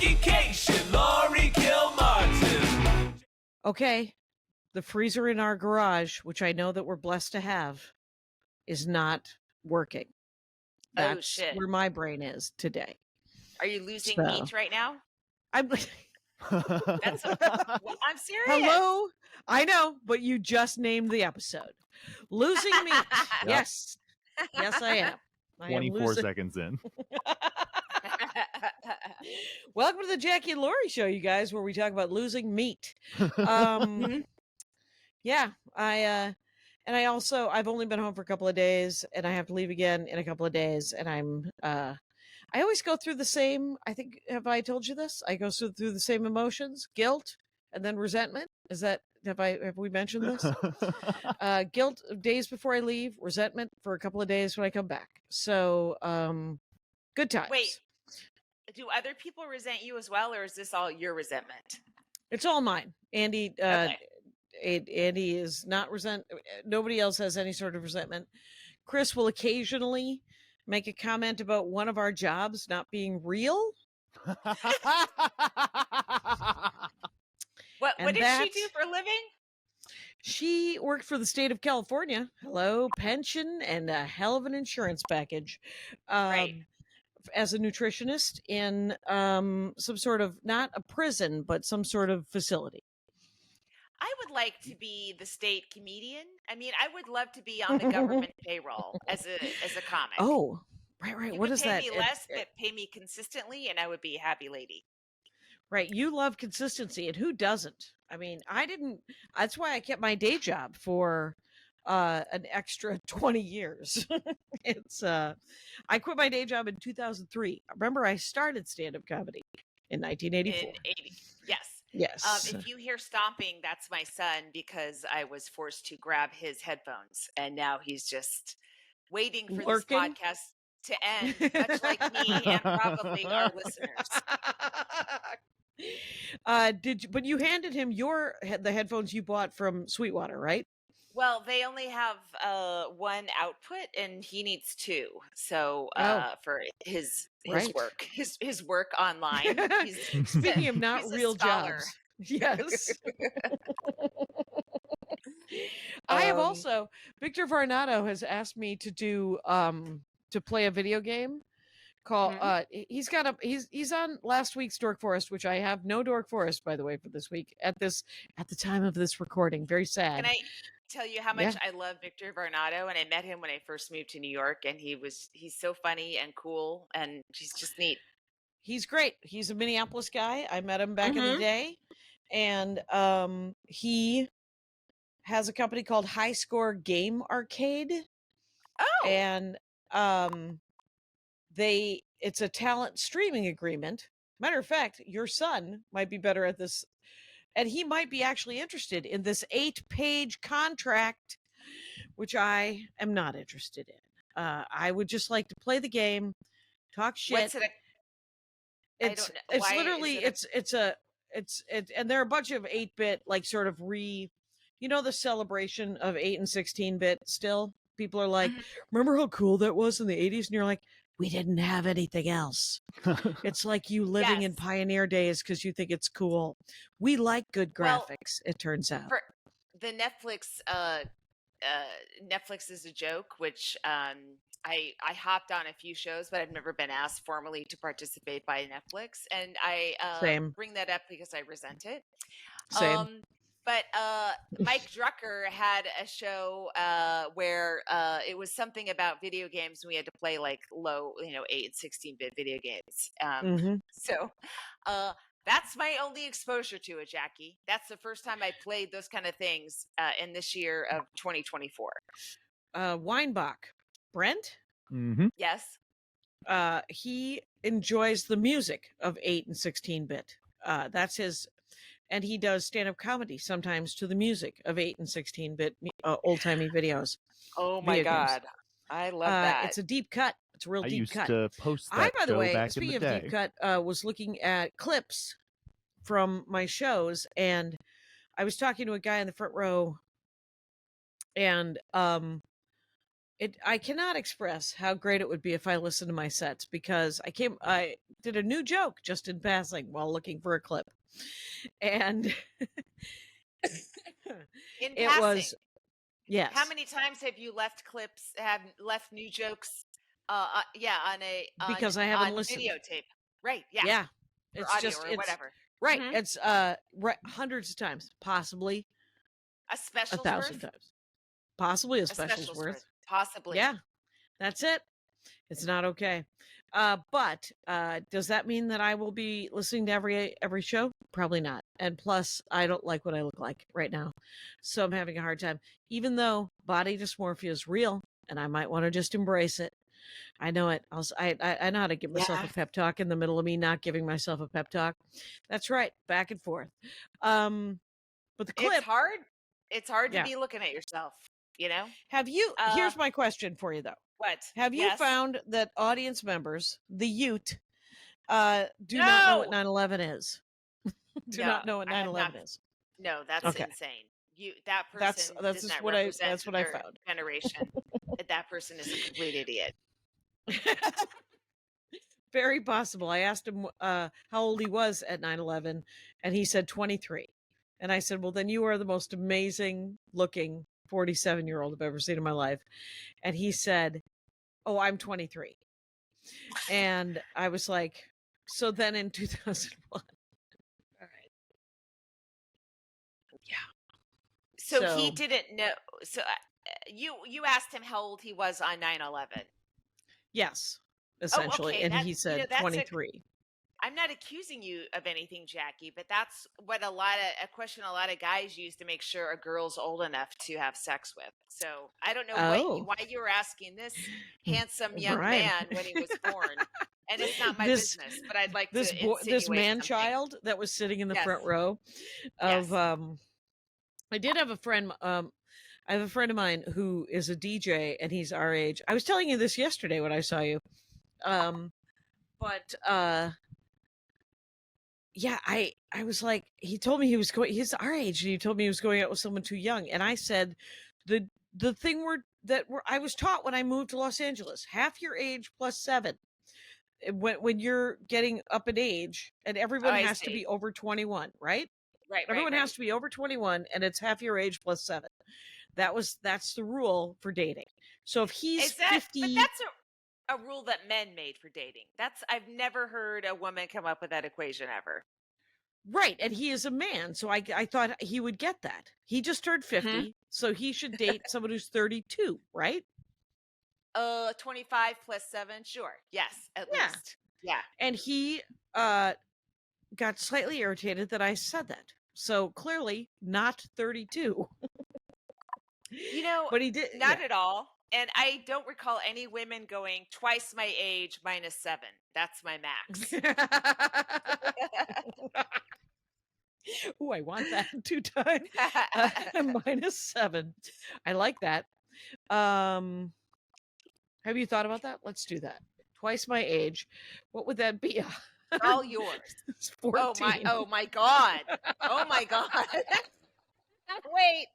Jackie Kashian, Laurie Kilmartin. Okay, the freezer in our garage, which I know that we're blessed to have, is not working. That's shit. where my brain is today. Are you losing So- meat right now? I'm That's I'm serious. Hello? I know, but you just named the episode. Losing meat. Yes. Yes, I am. I am 24 losing. seconds in. Welcome to the Jackie and Laurie show, you guys, where we talk about losing meat. Yeah, I've only been home for a couple of days, and I have to leave again in a couple of days, and I always go through the same, I think, have I told you this? I go through the same emotions, guilt, and then resentment. Have we mentioned this? Guilt days before I leave, resentment for a couple of days when I come back. So, good times. Wait, do other people resent you as well, or is this all your resentment? It's all mine. Andy, Okay. Andy is not nobody else has any sort of resentment. Chris will occasionally make a comment about one of our jobs not being real. What And did she do for a living? She worked for the state of California. Hello, pension and a hell of an insurance package. Right. As a nutritionist in some sort of, not a prison, but some sort of facility. I would like to be the state comedian. I mean, I would love to be on the government payroll as a comic. Oh, right. You What could is pay that? me less, but pay me consistently, and I would be a happy lady. Right. You love consistency, and who doesn't? I mean, that's why I kept my day job for an extra 20 years. I quit my day job in 2003. Remember, I started stand-up comedy in 1984. In 80, yes. Yes. If you hear stomping, that's my son, because I was forced to grab his headphones, and now he's just waiting for Lurking? this podcast to end, much like me and probably our listeners. But you handed him the headphones you bought from Sweetwater, right? Well, they only have one output, and he needs two. So for his Right. work, his work online. Speaking of not he's a real scholar. jobs, yes. I have also, Victor Varnado has asked me to do to play a video game called he's on last week's Dork Forest, which I have no Dork Forest, by the way, for this week at the time of this recording. Very sad. Can I tell you how much I love Victor Varnado? And I met him when I first moved to New York, and he's so funny and cool, and he's just neat. He's great. He's a Minneapolis guy. I met him back in the day, and he has a company called High Score Game Arcade. Oh, And it's a talent streaming agreement. Matter of fact, your son might be better at this, and he might be actually interested in this 8-page contract, which I am not interested in. I would just like to play the game, talk shit. what's it? It's literally and there are a bunch of 8-bit, like, sort of the celebration of 8 and 16-bit still. People are like, remember how cool that was in the 80s? And you're like, we didn't have anything else. It's like you living in pioneer days because you think it's cool. We like good graphics, it turns out. For the Netflix, Netflix is a joke, which I hopped on a few shows, but I've never been asked formally to participate by Netflix. And I Same. bring that up because I resent it. Same. But Mike Drucker had a show where it was something about video games, and we had to play like low, 8 and 16-bit video games. So that's my only exposure to it, Jackie. That's the first time I played those kind of things in this year of 2024. Weinbach, Brent? Yes. He enjoys the music of 8 and 16-bit. That's his... And he does stand-up comedy sometimes to the music of 8 and 16-bit old-timey videos. Oh my God. I love that. It's a deep cut. It's a real deep cut. I used to post that by the show way, back in speaking the day. of deep cut, was looking at clips from my shows, and I was talking to a guy in the front row, and I cannot express how great it would be if I listened to my sets, because I did a new joke just in passing while looking for a clip. And In it passing, was, yes. how many times have you left left new jokes? Yeah, Because I haven't on listened. videotape, right? Yeah, Yeah. or It's audio just, or whatever. right. Mhm. It's hundreds of times, possibly A special's 1,000 worth. times, possibly a A special's special's worth. worth, possibly. Yeah, that's it. It's not okay. But does that mean that I will be listening to every show? Probably not. And plus, I don't like what I look like right now, so I'm having a hard time. Even though body dysmorphia is real, and I might want to just embrace it. I know it. I know how to give myself Yeah. a pep talk in the middle of me not giving myself a pep talk. That's right, back and forth. But the clip. It's hard. It's hard to Yeah. be looking at yourself. You know. Have you? Here's my question for you, though. What? Have you Yes. found that audience members, the Ute, do not know what No! 9/11 is? Do No, not know what I have 9/11 not. is. No, that's Okay. insane. That That's person that's does just not what I represent that's what I their found. generation. That person is a complete idiot. Very possible. I asked him how old he was at 9/11, and he said 23. And I said, well, then you are the most amazing looking 47-year-old I've ever seen in my life. And he said, oh, I'm 23. And I was like, so then in 2001. All right. Yeah. So he didn't know. So you asked him how old he was on 9/11. Yes, essentially. okay, And that- he you said know, that's a- 23. I'm not accusing you of anything, Jackie, but that's what a question a lot of guys use to make sure a girl's old enough to have sex with. So I don't know Oh. why you were asking this handsome young Right. man when he was born, and it's not my This- business. But I'd like this to boy, this insinuate man something. child that was sitting in the Yes. front row of I did have a friend I have a friend of mine who is a DJ, and he's our age. I was telling you this yesterday when I saw you. But yeah, I was like, he told me he's our age, and he told me he was going out with someone too young. And I said, the thing I was taught when I moved to Los Angeles, half your age plus 7. When you're getting up in age, and everyone has to be over 21, right? Right. Everyone has to be over 21, and it's half your age plus 7. That's the rule for dating. So if he's 50, but that's a rule that men made for dating. I've never heard a woman come up with that equation ever. right, and he is a man, so I thought he would get that. He just turned 50, so he should date someone who's 32, right? 25 plus 7, sure. Yes, at least. Yeah. And he got slightly irritated that I said that. So clearly not 32. You know, but he did not at all. And I don't recall any women going twice my age minus 7. That's my max. Oh, I want that 2 times. Minus 7. I like that. Have you thought about that? Let's do that. Twice my age. What would that be? All yours. It's 14. Oh my God. Oh my God. Wait.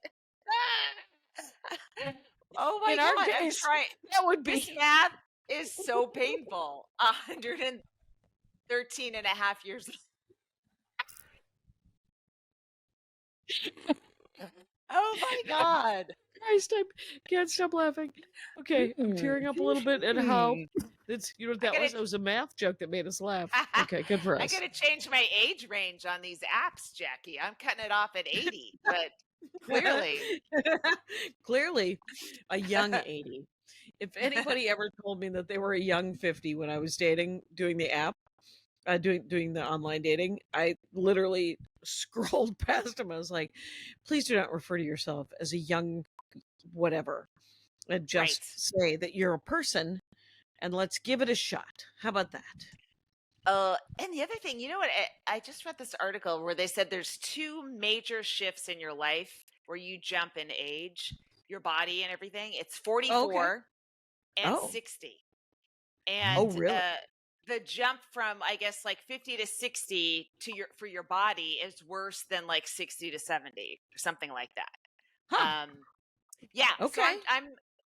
Oh my In our God. case, I'm trying. that would be. This math is so painful. 113 and a half years. Oh my God. Christ, I can't stop laughing. Okay, I'm tearing up a little bit, and how it's what that was? It was a math joke that made us laugh. Okay, good for us. I gotta change my age range on these apps, Jackie. I'm cutting it off at 80, but clearly a young 80. If anybody ever told me that they were a young 50 when I was doing the app, doing the online dating, I literally scrolled past them. I was like, please do not refer to yourself as a young whatever, and just say that you're a person, and let's give it a shot. How about that? And the other thing, you know what? I just read this article where they said there's 2 major shifts in your life where you jump in age, your body and everything. It's 44 and 60. And really? The jump from, I guess, like 50 to 60 for your body is worse than like 60 to 70 or something like that. Huh. Yeah. Okay. So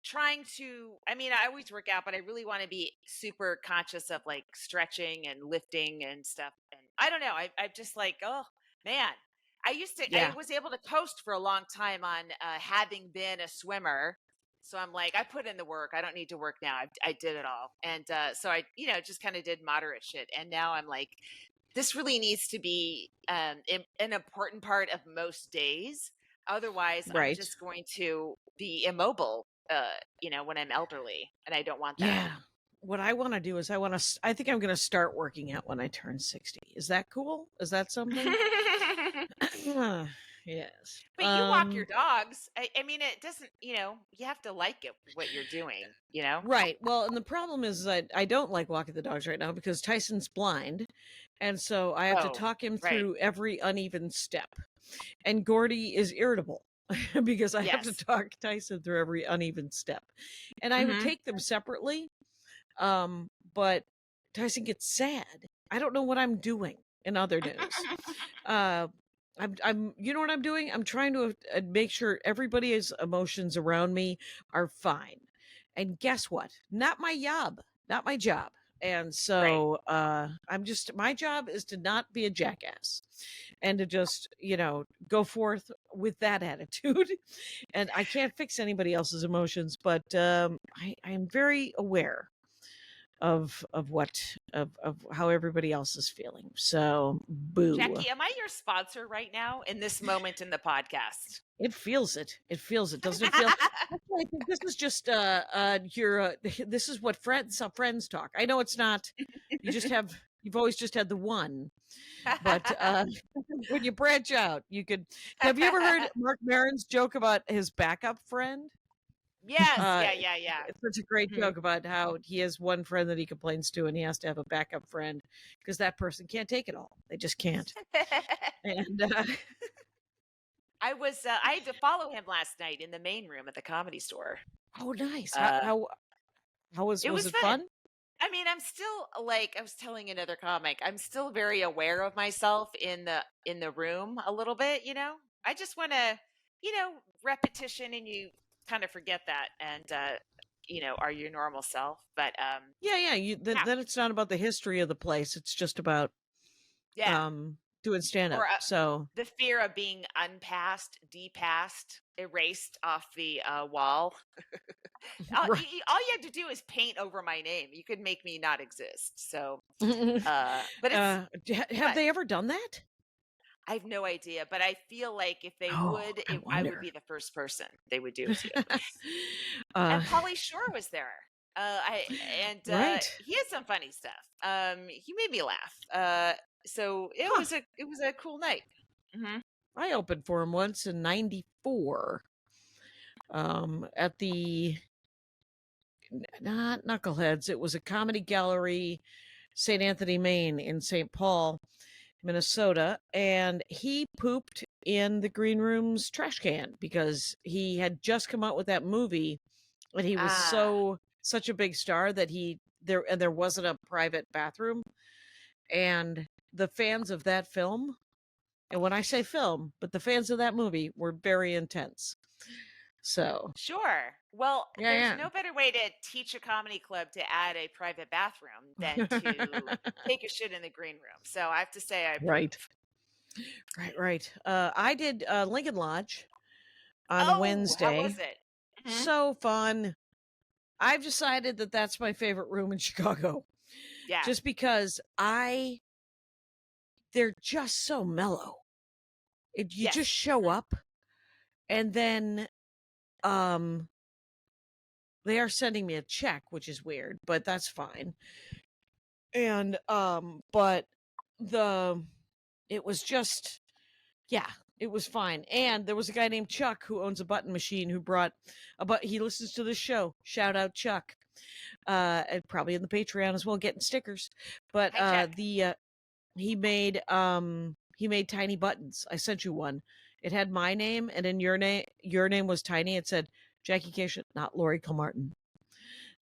trying to, I mean, I always work out, but I really want to be super conscious of like stretching and lifting and stuff. And I don't know. I'm just like, oh man, I Yeah. was able to coast for a long time on having been a swimmer. So I'm like, I put in the work. I don't need to work now. I did it all. And so I, just kind of did moderate shit. And now I'm like, this really needs to be an important part of most days. Otherwise, I'm Right. just going to be immobile, when I'm elderly, and I don't want that. Yeah. What I want to do is I think I'm going to start working out when I turn 60. Is that cool? Is that something? Yes. But you walk your dogs. I mean, it doesn't, you have to like it, what you're doing, Right. Well, and the problem is that I don't like walking the dogs right now because Tyson's blind. And so I have to Oh, talk him right. through every uneven step. And Gordy is irritable because I have to Yes. talk Tyson through every uneven step. And I would Mhm. take them separately. But Tyson gets sad. I don't know what I'm doing in other news. You know what I'm doing? I'm trying to make sure everybody's emotions around me are fine. And guess what? Not my job, not my job. And Right. so my job is to not be a jackass and to just, go forth with that attitude. And I can't fix anybody else's emotions, but I am very aware of how everybody else is feeling. So boo. Jackie, am I your sponsor right now in this moment in the podcast? It feels it. It feels it. Doesn't it feel? Actually, I think this is just your this is what how friends talk. I know it's not. You've always just had the one, but when you branch out, you could. Have you ever heard Mark Maron's joke about his backup friend? Yes. Uh, Yeah. it's such a great Mhm. joke about how he has one friend that he complains to, and he has to have a backup friend because that person can't take it all. They just can't. And I had to follow him last night in the main room at the Comedy Store. oh, nice. Uh, How it was was it fun. fun? I mean, I'm still like I was telling another comic, I'm still very aware of myself in the room a little bit, I just want to, repetition, and you kind of forget that, and are your normal self. But Yeah. yeah, Then it's not about the history of the place. It's just about yeah. doing stand up. Or So the fear of being unpassed, depassed, erased off the wall. right. All you have to do is paint over my name. You could make me not exist. So, but it's Have fun. they ever done that? I have no idea, but I feel like if they Oh, would, I I would wonder. be the first person they would do it to. uh, And Pauly Shore was there. I and right. he had some funny stuff. He made me laugh. So Huh. it was a cool night. Mm-hmm. I opened for him once in '94. At the not Knuckleheads. It was a comedy gallery, St. Anthony, Maine, in St. Paul, Minnesota, and he pooped in the green room's trash can because he had just come out with that movie, and he was Ah, such a big star that there wasn't a private bathroom, and the fans of that film, and when I say film, but the fans of that movie were very intense. So sure. Well, there's yeah, no better way to teach a comedy club to add a private bathroom than to yeah. take a shit in the green room. So I have to say I Right. approve. Right. I did Lincoln Lodge on Oh, how was Wednesday. it? Mhm. So fun. I've decided that that's my favorite room in Chicago Yeah. just because they're just so mellow. You Yes. just show up and then um they are sending me a check, which is weird, but that's fine. And but the it was just yeah, it was fine. And there was a guy named Chuck who owns a button machine who brought he listens to this show. Shout out Chuck. And probably in the Patreon as well, getting stickers. But Hi, Chuck. he made tiny buttons. I sent you one. It had my name, and in your name was tiny. It said Jackie Kashian, not Laurie Kilmartin.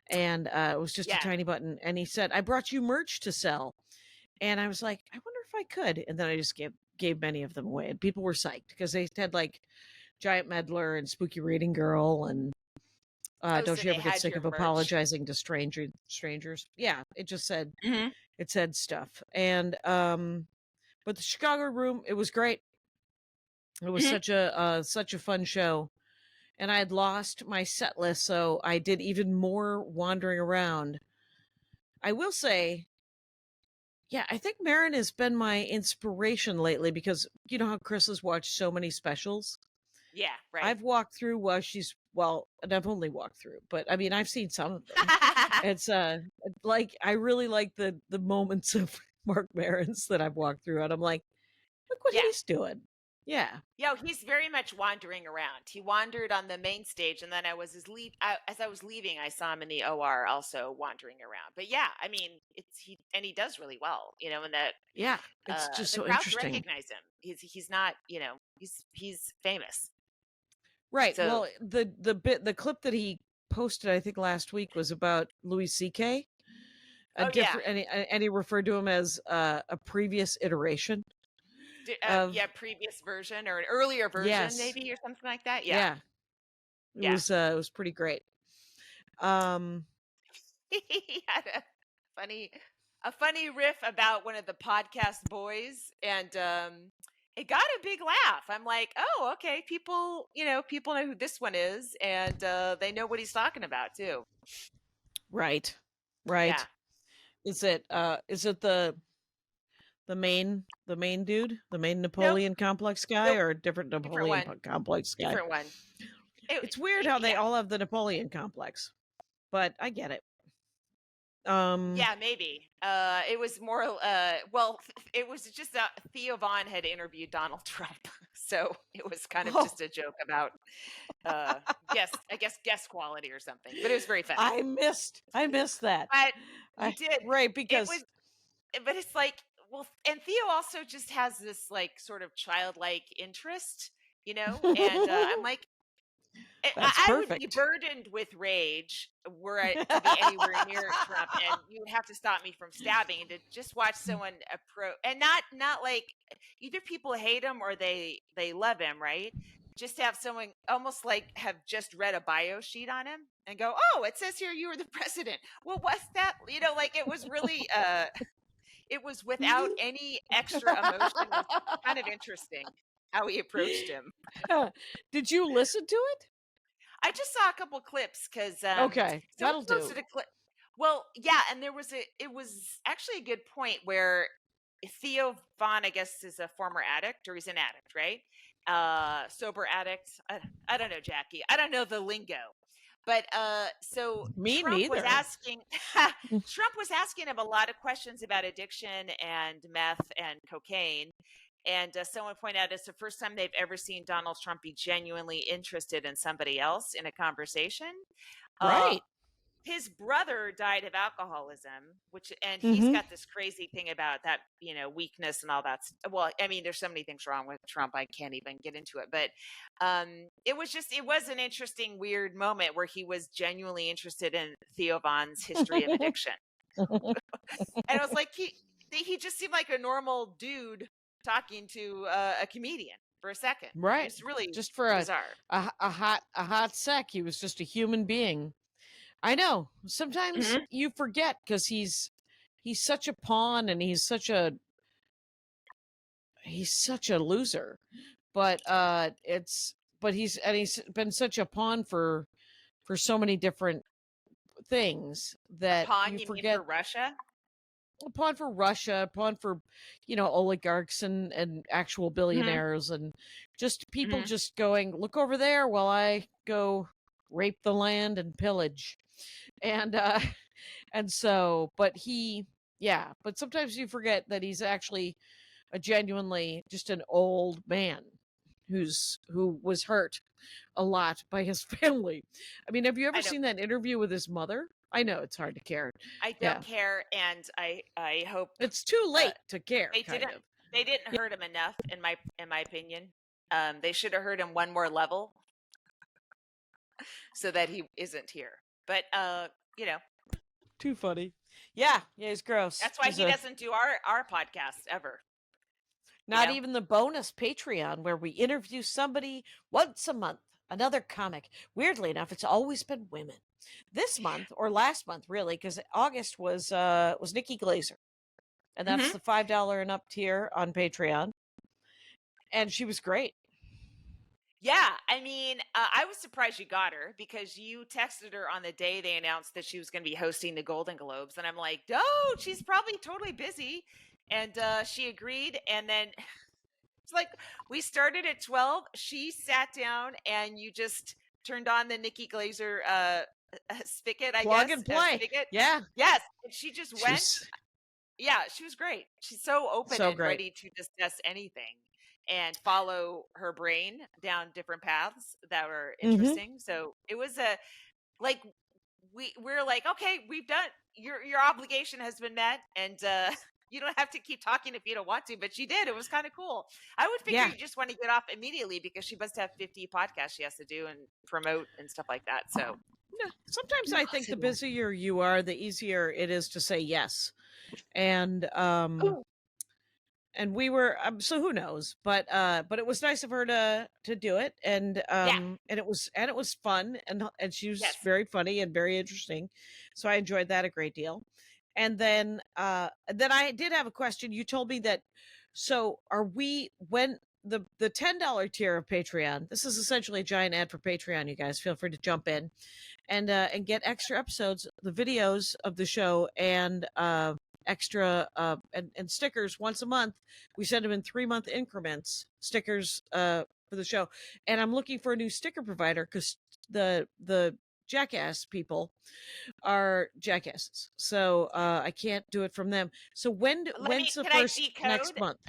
And it was just a Yeah. tiny button. And he said, I brought you merch to sell. And I was like, I wonder if I could. And then I just gave many of them away. And people were psyched because they had like Giant Meddler and Spooky Reading Girl and Oh, Don't so you they ever get had sick your of merch. apologizing to strangers? Yeah, it just said Mhm. it said stuff. And but the Chicago room, it was great. It was Mhm. such a fun show. And I had lost my set list, so I did even more wandering around. I will say, yeah, I think Marin has been my inspiration lately because you know how Chris has watched so many specials? Yeah, right. I've walked through and I've only walked through, but I mean I've seen some of them. It's like I really like the moments of Mark Maron's that I've walked through and I'm like, look what Yeah. he's doing. Yeah. Yo, he's very much wandering around. He wandered on the main stage, and then as I was leaving, I saw him in the OR also wandering around. But yeah, I mean, he does really well, and that Yeah. It's just the so crowds interesting. recognize him. He's not, he's famous. Right. So Well, the clip that he posted I think last week was about Louis CK. A oh yeah, different and he referred to him as a previous iteration of yeah, previous version or an earlier version yes. maybe or something like that. Yeah, Yeah. yeah. It was pretty great. Um He had funny a funny riff about one of the podcast boys, and it got a big laugh. I'm like, oh, okay, people know who this one is, and they know what he's talking about too. right. Yeah. Right. Is it the main dude, the main Nope. Napoleon complex guy, Nope. or a different Different Napoleon one. complex guy? Different one. It's weird how they Yeah. all have the Napoleon complex, but I get it. Yeah, maybe. It was more. Well, it was just Theo Vaughn had interviewed Donald Trump, so it was kind of Oh, just a joke about I guess guest quality or something. But it was very funny. I missed that. But you did. Right, It was, because but it's like, well, and Theo also just has this like sort of childlike interest, and I'm like, that's I would be perfect. burdened with rage were I to be anywhere near Trump, and you would have to stop me from stabbing. And to just watch someone approach, and not like either people hate him or they love him, right? Just to have someone almost like have just read a bio sheet on him and go, "Oh, it says here you were the president." Well, what's that? Like it was really, it was without any extra emotion. It was kind of interesting how he approached him. Did you listen to it? I just saw a couple clips because Okay, someone that'll posted do. a clip. Well, yeah, and it was actually a good point where Theo Vaughn, I guess, is a former addict, or he's an addict, right? Sober addict. I don't know, Jackie. I don't know the lingo. But so Me Trump was neither. asking Trump was asking him a lot of questions about addiction and meth and cocaine. And someone pointed out it's the first time they've ever seen Donald Trump be genuinely interested in somebody else in a conversation. Uh, Right. his brother died of alcoholism, and he's Mm-hmm. got this crazy thing about that, weakness and all that. Well, I mean, there's so many things wrong with Trump, I can't even get into it. But it was an interesting, weird moment where he was genuinely interested in Theo Vaughn's history of addiction, and it was like he just seemed like a normal dude talking to a comedian for a second. It Right. was really Just for bizarre. a hot sec, he was just a human being. I know. Sometimes Mhm. you forget because he's such a pawn and he's such a loser. But he's been such a pawn for so many different things A that pawn, you you mean for forget. Russia? A pawn for Russia, a pawn for oligarchs and actual Hmm. billionaires, and just people Hmm. just going, look over there while I go rape the land and pillage. And and so, but but sometimes you forget that he's actually a genuinely just an old man who was hurt a lot by his family. I mean, have you I ever don't. seen that interview with his mother? I know it's hard to care. I Yeah, don't care, and I hope it's too uh, late to care, they kind didn't of. they didn't hurt him enough in my opinion. They should have hurt him one more level so that he isn't here. But Too funny. Yeah, he's gross. that's why he doesn't do our podcast ever. Not even the bonus Patreon where we interview somebody once a month. another comic. Weirdly enough, it's always been women. This month or last month, really, because August was Nikki Glazer, and that's the $5 and up tier on Patreon, and she was great. Yeah, I mean, I was surprised you got her because you texted her on the day they announced that she was going to be hosting the Golden Globes, and I'm like, no, she's probably totally busy, and she agreed, and then it's like we started at 12. She sat down, and you just turned on the Nikki Glazer spigot, I Plug guess. and play. Spigot. Yeah. Yes, and she just went. She's Yeah, she was great. She's so open so and great. ready to discuss anything and follow her brain down different paths that were interesting. So it was a like we're like, okay, we've done your obligation has been met, and you don't have to keep talking if you don't want to, but she did. It was kind of cool. I would figure you just want to get off immediately because she must have 50 podcasts she has to do and promote and stuff like that. So sometimes I think the busier you are, the easier it is to say yes. And and we were so who knows, but it was nice of her to do it, and and it was fun, and she was very funny and very interesting, so I enjoyed that a great deal. And then I did have a question. You told me that, so are we, when the $10 tier of Patreon, this is essentially a giant ad for Patreon, you guys feel free to jump in and get extra episodes, the videos of the show, and extra and stickers once a month. We send them in 3-month increments, stickers for the show. And I'm looking for a new sticker provider because the Jackass people are jackasses, so I can't do it from them. So when's the first next month?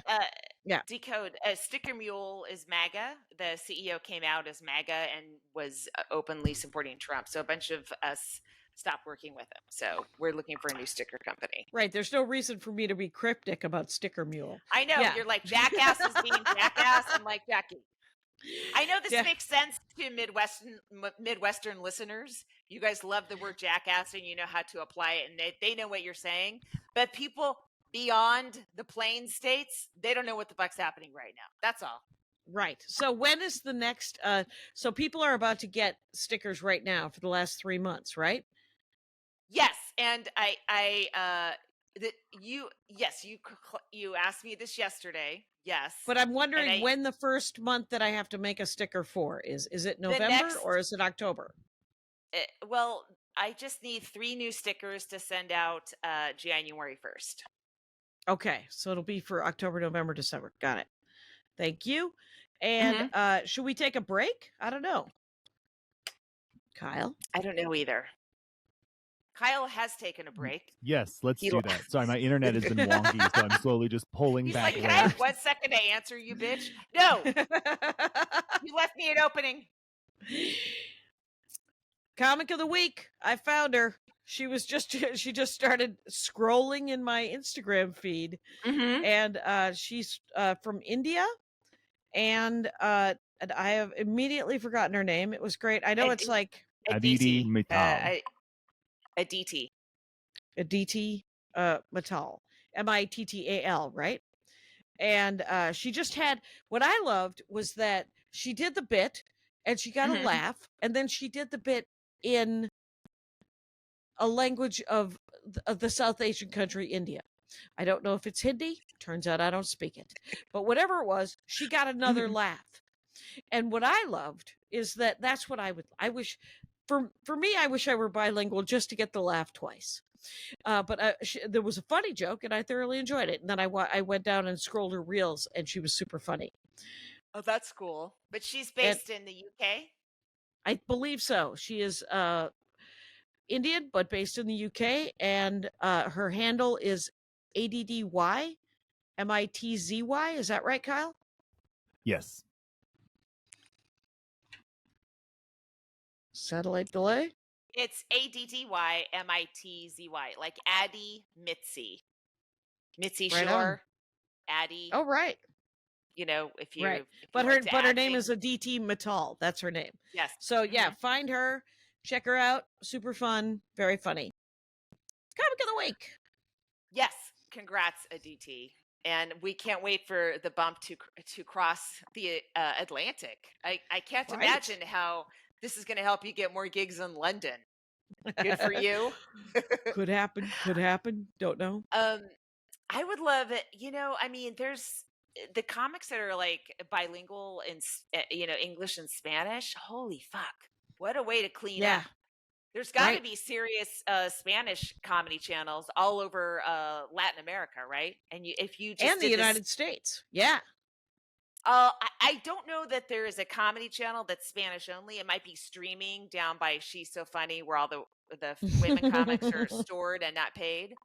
Decode. Sticker Mule is MAGA. The CEO came out as MAGA and was openly supporting Trump. So a bunch of us stopped working with him. So we're looking for a new sticker company. Right. There's no reason for me to be cryptic about Sticker Mule. I know. You're like, Jackass is being Jackass. I'm like, Jackie. I know this makes sense to Midwestern listeners. You guys love the word jackass and you know how to apply it, and they know what you're saying. But people beyond the plain states, they don't know what the fuck's happening right now. That's all. Right. So when is the next so people are about to get stickers right now for the last 3 months, right? Yes, and you asked me this yesterday. Yes. But I'm wondering when the first month that I have to make a sticker for is it November or is it October? Well, I just need 3 new stickers to send out January 1st. Okay, so it'll be for October, November, December. Got it. Thank you. And should we take a break? I don't know. Kyle? I don't know either. Kyle has taken a break. Yes, let's do that. Sorry, my internet has been wonky, so I'm slowly just pulling He's back. Like, can I have 1 second to answer you, bitch? No. You left me an opening. Comic of the week. I found her. She just started scrolling in my Instagram feed, and she's from India, and I have immediately forgotten her name. It was great. I know it's like Aditi Mittal. Aditi Mittal, Mittal, right? And she just had, what I loved was that she did the bit and she got a laugh, and then she did the bit in a language of the South Asian country, India. I don't know if it's Hindi. Turns out I don't speak it. But whatever it was, she got another laugh. And what I loved is that's what I wish, for me, I wish I were bilingual just to get the laugh twice. But there was a funny joke, and I thoroughly enjoyed it. And then I went down and scrolled her reels, and she was super funny. Oh, that's cool. But she's based in the UK? I believe so. She is Indian, but based in the UK, and her handle is ADDY MITZY. Is that right, Kyle? Yes. Satellite delay? It's ADDY MITZY, like Addie Mitzi. Mitzi Right Shore. Addie. Oh, right. You know, if you right. But her name is Aditi Mittal. That's her name. Yes. So yeah, find her, check her out. Super fun, very funny. Comic of the week. Yes. Congrats, Aditi. and we can't wait for the bump to cross the Atlantic. I can't Right. imagine how this is going to help you get more gigs in London. Good for you. Could happen. Could happen. Don't know. I would love it. I mean, there's the comics that are like bilingual in English and Spanish. Holy fuck! What a way to clean Yeah. up. There's got to Right. be serious Spanish comedy channels all over Latin America, right? And if you just And the did this, United States. Yeah. I don't know that there is a comedy channel that's Spanish only. It might be streaming down by She's So Funny, where all the women comics are stored and not paid.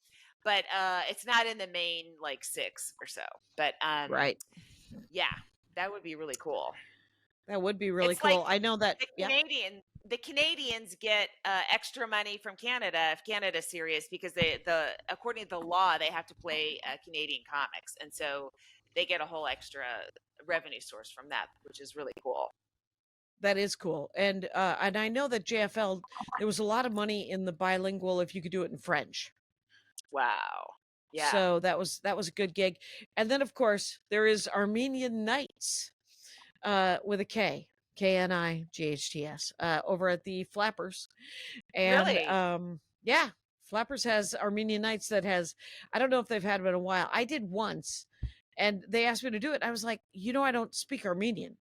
But it's not in the main like 6 or so. But Right. yeah, that would be really cool. That would be really It's cool. like I know that. the Canadians get extra money from Canada if Canada's serious, because according to the law they have to play Canadian comics, and so they get a whole extra revenue source from that, which is really cool. That is cool. And I know that JFL, there was a lot of money in the bilingual if you could do it in French. Wow. Yeah. So that was a good gig. And then of course there is Armenian Nights with a K, KNIGHTS, over at the Flappers. And Really? yeah, Flappers has Armenian Nights that has, I don't know if they've had them in a while. I did once and they asked me to do it. I was like, I don't speak Armenian.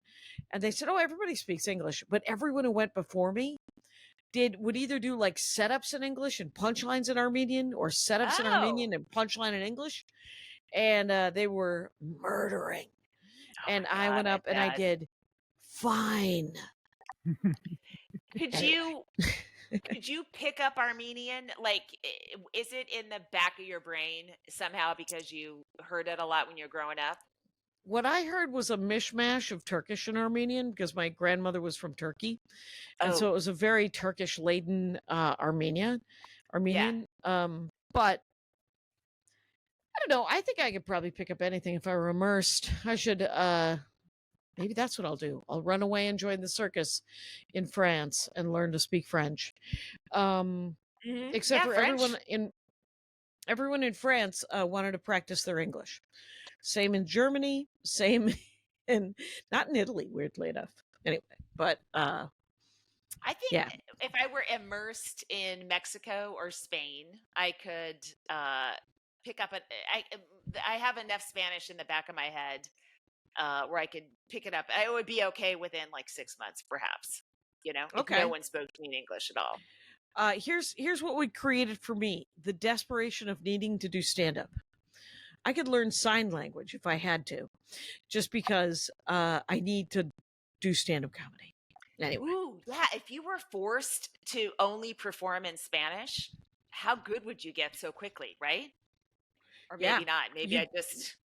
And they said, oh, everybody speaks English. But everyone who went before me would either do like setups in English and punchlines in Armenian, or setups in Armenian and punchline in English. And they were murdering. And I went up and I did fine. Could you pick up Armenian? Like, is it in the back of your brain somehow because you heard it a lot when you were growing up? What I heard was a mishmash of Turkish and Armenian, because my grandmother was from Turkey. And so it was a very Turkish laden Armenian. But I don't know. I think I could probably pick up anything if I were immersed. I should, maybe that's what I'll do. I'll run away and join the circus in France and learn to speak French. Except for French. everyone in France wanted to practice their English. Same in Germany, same not in Italy, weirdly enough. Anyway, but I think if I were immersed in Mexico or Spain, I could pick up I have enough Spanish in the back of my head where I could pick it up. I would be okay within like 6 months, perhaps. If no one spoke to me in English at all. Here's what we created for me: the desperation of needing to do stand-up. I could learn sign language if I had to, just because I need to do stand-up comedy. Anyway. Ooh, yeah. If you were forced to only perform in Spanish, how good would you get so quickly, right? Or maybe not. Maybe I just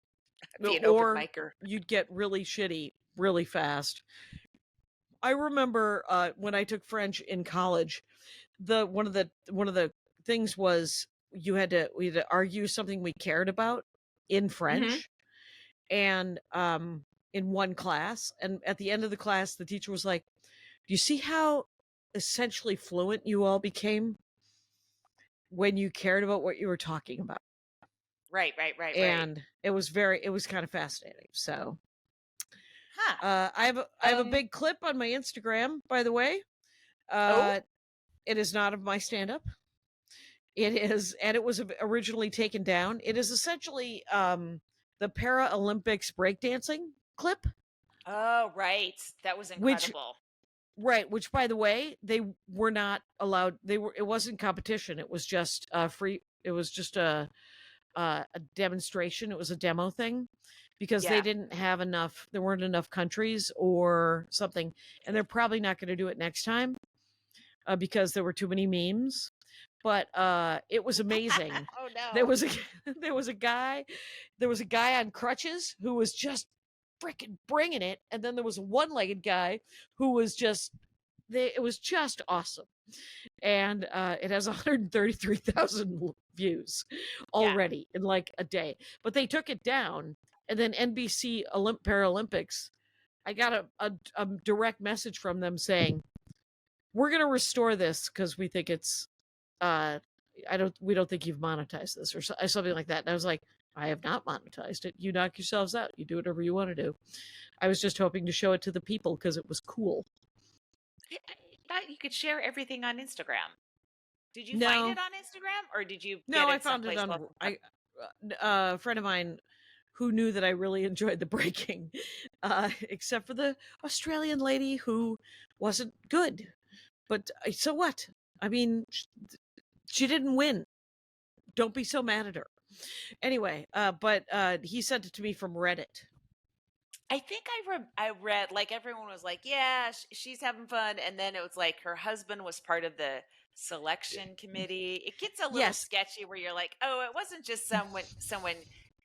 be an open micer. You'd get really shitty really fast. I remember when I took French in college, one of the things was we had to argue something we cared about in French, and in one class, and at the end of the class the teacher was like, do you see how essentially fluent you all became when you cared about what you were talking about? Right. And it was kind of fascinating. So I have a big clip on my Instagram, by the way. It is not of my stand-up. It is, and it was originally taken down. It is essentially the Paralympics breakdancing clip. Oh, right. That was incredible. Which by the way, they were not allowed. It wasn't competition. It was just free. It was just a demonstration. It was a demo thing, because they didn't have enough. There weren't enough countries or something, and they're probably not going to do it next time because there were too many memes. But it was amazing. Oh no! There was a guy on crutches who was just freaking bringing it, and then there was a one-legged guy who was just. It was just awesome, and it has 133,000 views already in like a day. But they took it down, and then NBC Paralympics, I got a direct message from them saying, "We're going to restore this because we think it's we don't think you've monetized this," or something like that. And I was like, I have not monetized it. You knock yourselves out. You do whatever you want to do. I was just hoping to show it to the people because it was cool. I thought you could share everything on Instagram. Did you No. find it on Instagram, or did you No, get I it found it someplace on else? a friend of mine who knew that I really enjoyed the breaking, except for the Australian lady who wasn't good. But so what? I mean, she didn't win. Don't be so mad at her. Anyway, but he sent it to me from Reddit. I think I read, like, everyone was like, yeah, she's having fun, and then it was like her husband was part of the selection committee. It gets a little Yes. sketchy where you're like, oh, it wasn't just someone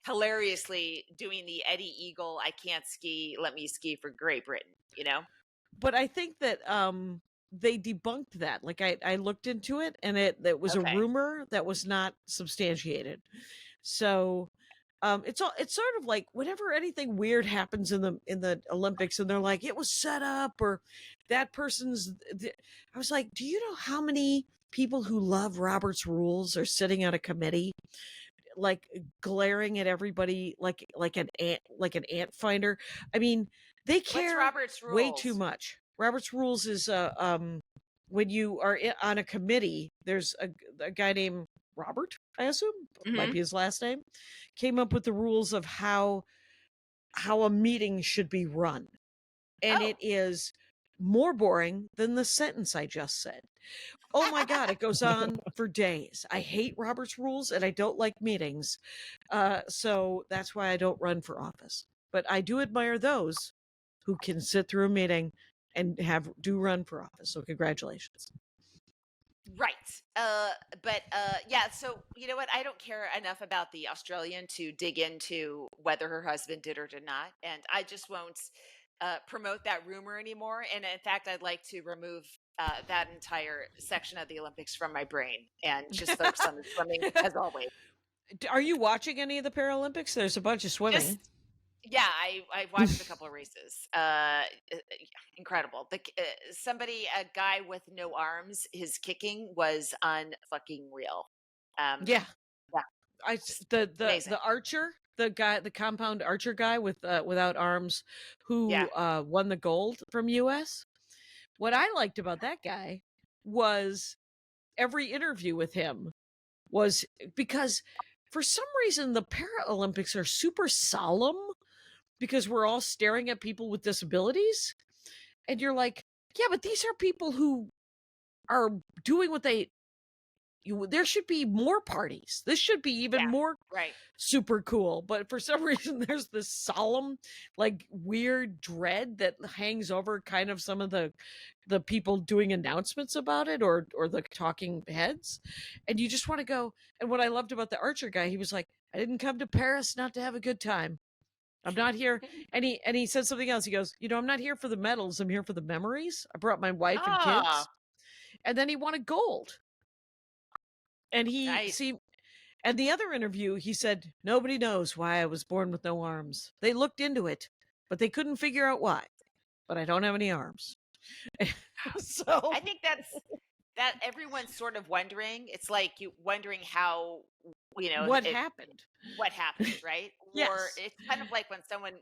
hilariously doing the Eddie Eagle, I can't ski, let me ski for Great Britain, you know? But I think that they debunked that. Like I looked into it, and it was a Okay. rumor that was not substantiated. So it's sort of like whenever anything weird happens in the Olympics, and they're like it was set up, or that person's. I was like, do you know how many people who love Robert's Rules are sitting on a committee, like glaring at everybody like an ant finder? I mean, they What's care Robert's way too rules? much. Robert's Rules is when you are on a committee, there's a guy named Robert, I assume, might be his last name, came up with the rules of how a meeting should be run. And Oh. it is more boring than the sentence I just said. Oh my God, it goes on for days. I hate Robert's Rules and I don't like meetings. So that's why I don't run for office. But I do admire those who can sit through a meeting and do run for office. So congratulations. Right. But yeah, so you know what? I don't care enough about the Australian to dig into whether her husband did or did not. And I just won't promote that rumor anymore. And in fact, I'd like to remove that entire section of the Olympics from my brain and just focus on the swimming as always. Are you watching any of the Paralympics? There's a bunch of swimming. Yeah, I watched a couple of races. Incredible. A guy with no arms, his kicking was unfucking real. Yeah. Yeah. The archer, the compound archer guy without arms, who won the gold from US. What I liked about that guy was every interview with him was because for some reason the Paralympics are super solemn because we're all staring at people with disabilities, and you're like, yeah, but these are people who are doing what there should be more parties. This should be even more super cool. But for some reason, there's this solemn, like weird dread that hangs over kind of some of the people doing announcements about it, or the talking heads. And you just want to go. And what I loved about the archer guy, he was like, I didn't come to Paris not to have a good time. I'm not here. And he said something else. He goes, I'm not here for the medals. I'm here for the memories. I brought my wife and kids. And then he wanted gold. And and the other interview, he said, nobody knows why I was born with no arms. They looked into it, but they couldn't figure out why. But I don't have any arms. So I think that everyone's sort of wondering. It's like you wondering how, what happened. What happened, right? Yes. Or it's kind of like when someone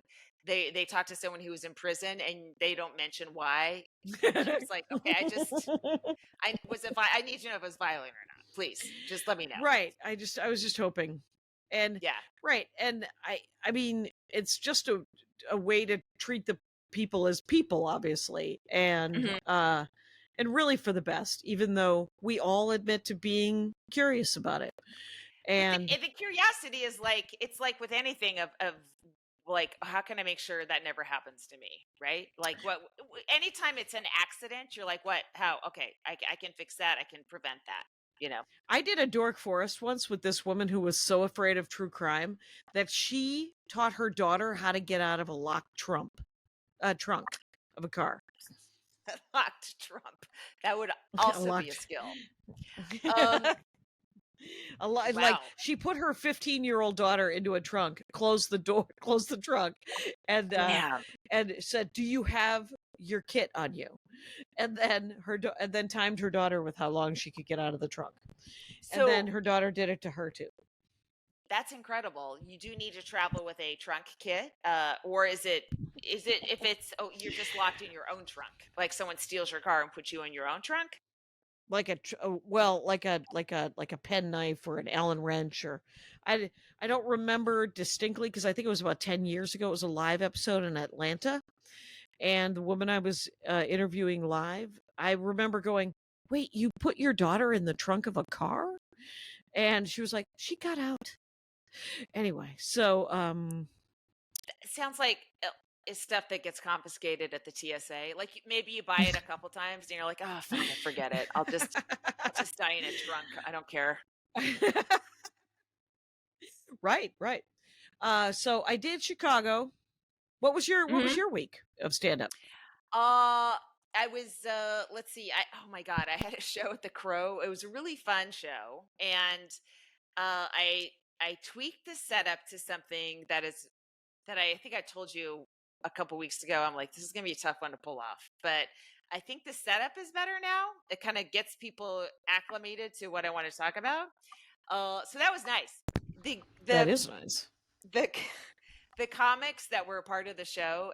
they talk to someone who was in prison and they don't mention why. It's like, okay, I need to know if it was violent or not. Please, just let me know. Right. I was just hoping. And right. And I mean, it's just a way to treat the people as people, obviously. And and really for the best, even though we all admit to being curious about it. And the curiosity is like, it's like with anything of like, how can I make sure that never happens to me? Right? Like anytime it's an accident, you're like, what, how, okay, I can fix that. I can prevent that. I did a dork forest once with this woman who was so afraid of true crime that she taught her daughter how to get out of a locked trunk of a car. Locked trunk. That would also be a skill. A lot. Wow. Like she put her 15-year-old daughter into a trunk, closed the door, closed the trunk, and said, "Do you have your kit on you?" And then timed her daughter with how long she could get out of the trunk. So, and then her daughter did it to her too. That's incredible. You do need to travel with a trunk kit, or is it if it's you're just locked in your own trunk, like someone steals your car and puts you in your own trunk? Like like a pen knife or an Allen wrench, or I don't remember distinctly because I think it was about 10 years ago. It was a live episode in Atlanta, and the woman I was interviewing live, I remember going, "Wait, you put your daughter in the trunk of a car?" And she was like, "She got out." Anyway, so It sounds like it's stuff that gets confiscated at the TSA. Like maybe you buy it a couple times and you're like, oh, fine, forget it. I'll just die in a trunk. I don't care. right. So I did Chicago. What was your week of stand up? I was let's see. Oh my god, I had a show at the Crow. It was a really fun show, and I tweaked the setup to something that I think I told you a couple weeks ago. I'm like, this is gonna be a tough one to pull off, but I think the setup is better now. It kind of gets people acclimated to what I want to talk about. So that was nice. That is nice. The comics that were a part of the show,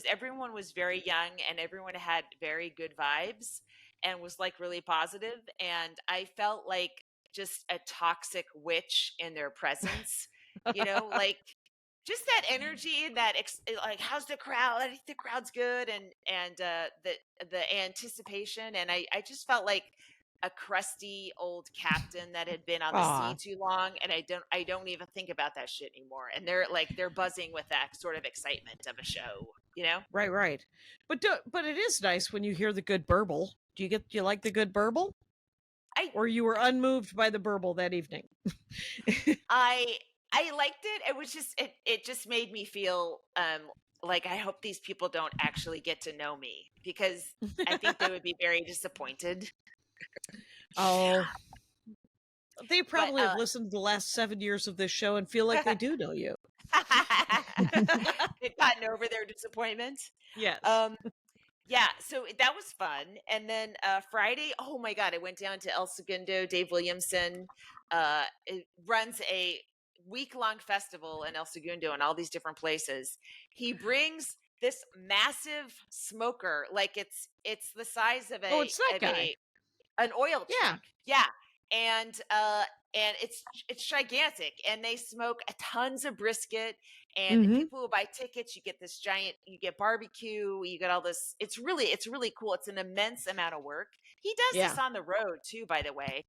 everyone was very young and everyone had very good vibes and was like really positive, and I felt like just a toxic witch in their presence. Like just that energy and that like, how's the crowd? I think the crowd's good, and the anticipation, and I just felt like a crusty old captain that had been on the sea too long, and I don't even think about that shit anymore. And they're buzzing with that sort of excitement of a show, Right. But it is nice when you hear the good burble. Do you like the good burble? Or you were unmoved by the burble that evening? I liked it. It was just it just made me feel like I hope these people don't actually get to know me, because I think they would be very disappointed. Oh, they probably have listened to the last 7 years of this show and feel like they do know you. They've gotten over their disappointment. Yes. Yeah, so that was fun. And then Friday, oh my God, I went down to El Segundo. Dave Williamson it runs a week-long festival in El Segundo and all these different places. He brings this massive smoker, like it's the size of it's that guy. An oil truck. Yeah. And it's gigantic, and they smoke tons of brisket, and people who buy tickets, you get barbecue, you get all this. It's really cool. It's an immense amount of work. He does this on the road too, by the way.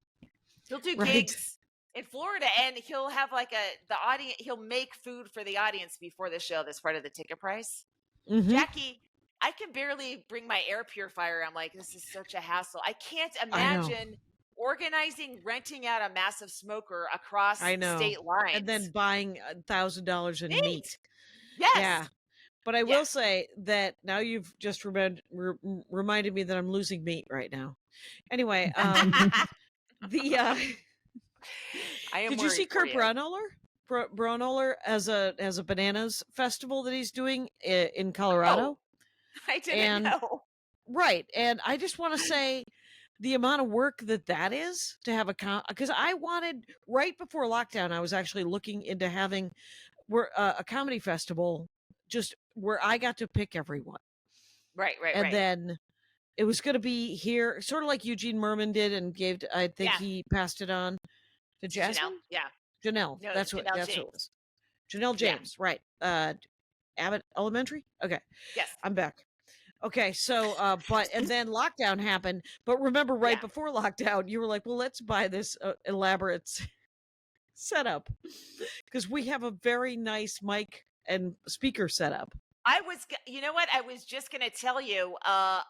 He'll do gigs in Florida, and he'll have like the audience. He'll make food for the audience before the show. That's part of the ticket price. Jackie, I can barely bring my air purifier. I'm like, this is such a hassle. I can't imagine renting out a massive smoker across state lines. And then buying $1,000 in meat. Yes. Yeah. But I will say that now you've just reminded me that I'm losing meat right now. Anyway, did you see Kurt Braunohler as a bananas festival that he's doing in Colorado? I didn't know. Right. And I just want to say the amount of work that is to have because I wanted, right before lockdown, I was actually looking into having a comedy festival just where I got to pick everyone. Right. And then it was going to be here, sort of like Eugene Merman did, and I think he passed it on to Jasmine. Janelle. Janelle. No, that's what it was. Janelle James. Yeah. Right. Abbott Elementary. Okay. Yes. I'm back. Okay, so and then lockdown happened. But remember, before lockdown, you were like, "Well, let's buy this elaborate setup because we have a very nice mic and speaker setup." You know what? I was just going to tell you. I'd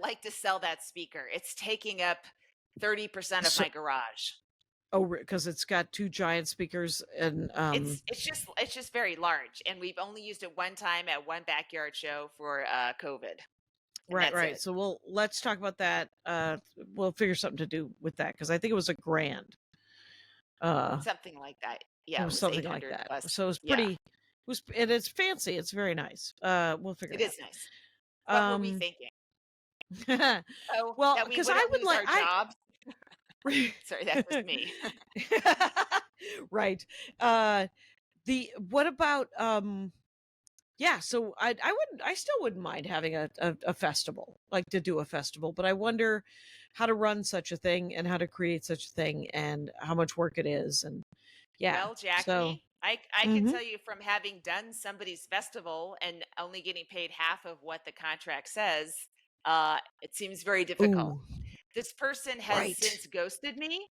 like to sell that speaker. It's taking up 30% of my garage. Oh, because it's got two giant speakers, and it's just very large, and we've only used it one time at one backyard show for COVID. Right. So let's talk about that. We'll figure something to do with that because I think it was $1,000. Something like that. Yeah, it was something like that. Plus. So it was pretty. And it's fancy. It's very nice. We'll figure it out. It is nice. What were we thinking? Well, because I would like our jobs. Sorry, that's just me. Right. What about yeah, so I still wouldn't mind having a festival, like to do a festival, but I wonder how to run such a thing and how to create such a thing and how much work it is. And yeah, Well, Jackie, so I can tell you from having done somebody's festival and only getting paid half of what the contract says, it seems very difficult. ooh, This person has right. since ghosted me.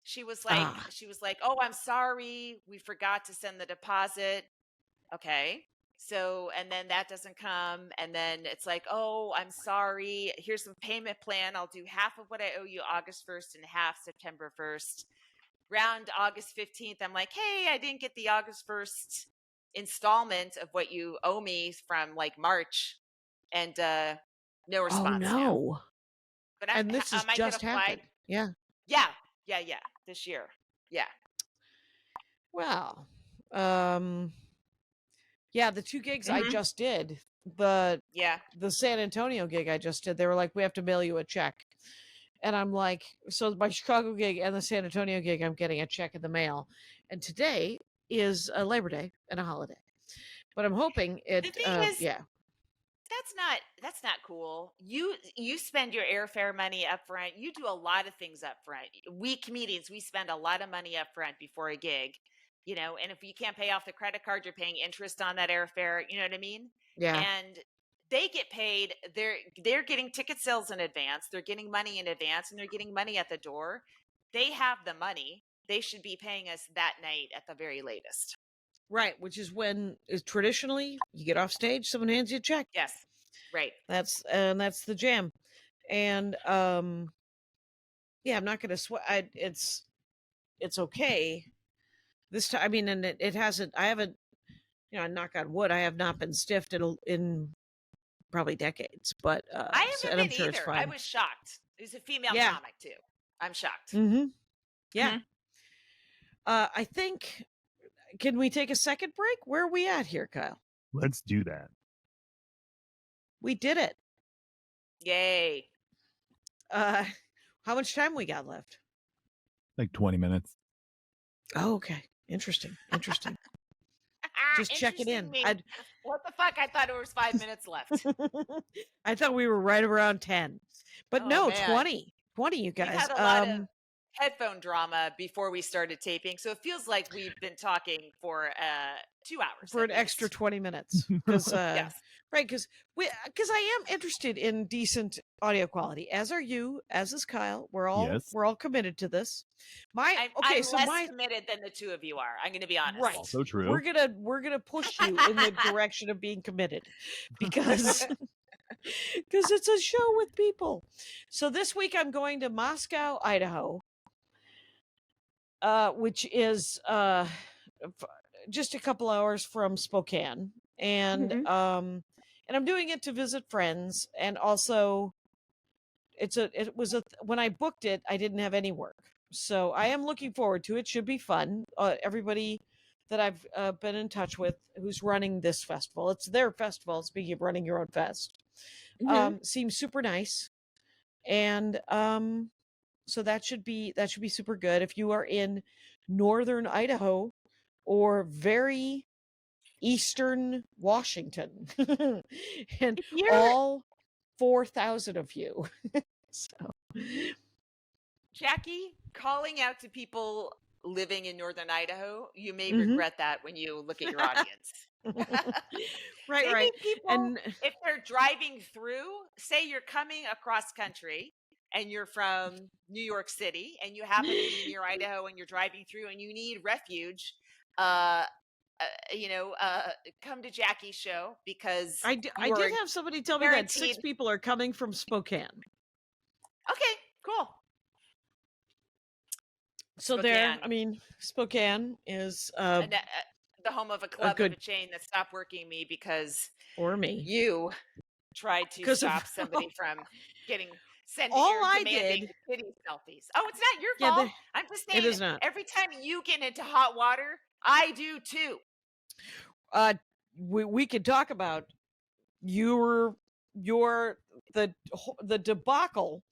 She was Ah, like, "Oh, I'm sorry. We forgot to send the deposit." Okay. So, and then that doesn't come. And then it's like, "Oh, I'm sorry. Here's some payment plan. I'll do half of what I owe you August 1st and half September 1st." Round August 15th, I'm like, "Hey, I didn't get the August 1st installment of what you owe me from like March." And no oh response now. no. But And this has I might get just applied. happened. Yeah. Yeah. This year. Yeah. Well, um, yeah, the 2 gigs I Mhm. just did, the Yeah. San Antonio gig I just did, they were like, we have to mail you a check. And I'm like, so my Chicago gig and the San Antonio gig, I'm getting a check in the mail. And today is a Labor Day and a holiday. But I'm hoping The it, thing is, yeah. that's not cool. You spend your airfare money up front. You do a lot of things up front. We comedians, we spend a lot of money up front before a gig, and if you can't pay off the credit card, you're paying interest on that airfare, you know what I mean? Yeah. And they get paid, they're getting ticket sales in advance, they're getting money in advance, and they're getting money at the door. They have the money. They should be paying us that night at the very latest. Right. Which is when is traditionally you get off stage, someone hands you a check. Yes. Right. That's the jam. And yeah, I'm not gonna sweat. It's okay. This time, I mean, and it hasn't. I haven't, knock on wood. I have not been stiffed in probably decades. But I haven't and I'm been sure either. it's I fine. was shocked. It was a female Yeah. comic too. I'm shocked. Mm-hmm. Yeah. Mhm. I think. Can we take a second break? Where are we at here, Kyle? Let's do that. We did it. Yay. How much time we got left? Like 20 minutes. Oh, okay. Interesting. Just checking in. Interesting. What the fuck? I thought it was 5 minutes left. I thought we were right around 10. But Oh, no, man. 20. 20, you We've guys. had a lot of headphone drama before we started taping, so it feels like we've been talking for 2 hours. For at an extra least. 20 minutes. Because Yes. right, because I am interested in decent audio quality, as are you, as is Kyle. We're all committed to this. I'm less committed than the two of you are. I'm going to be honest. Right. Also true. We're gonna push you in the direction of being committed because it's a show with people. So this week I'm going to Moscow, Idaho, which is just a couple hours from Spokane, and I'm doing it to visit friends, and also when I booked it, I didn't have any work, so I am looking forward to it. Should be fun. Everybody that I've been in touch with who's running this festival, it's their festival. Speaking of running your own fest, seems super nice, and so that should be super good. If you are in northern Idaho or very eastern Washington, and all 4,000 of you. So, Jackie, calling out to people living in northern Idaho, you may regret that when you look at your audience. right. Maybe people, And if they're driving through, say you're coming across country and you're from New York City and you happen to be near Idaho and you're driving through and you need refuge, come to Jackie's show because I did have somebody tell me that 6 people are coming from Spokane. Okay, cool. So there, I mean, Spokane is the home of a club of a chain that stopped working me because you tried to stop somebody from sending demanding kitty selfies. Oh, it's not your fault. I'm just saying, it is not. Every time you get into hot water, I do too. We could talk about the debacle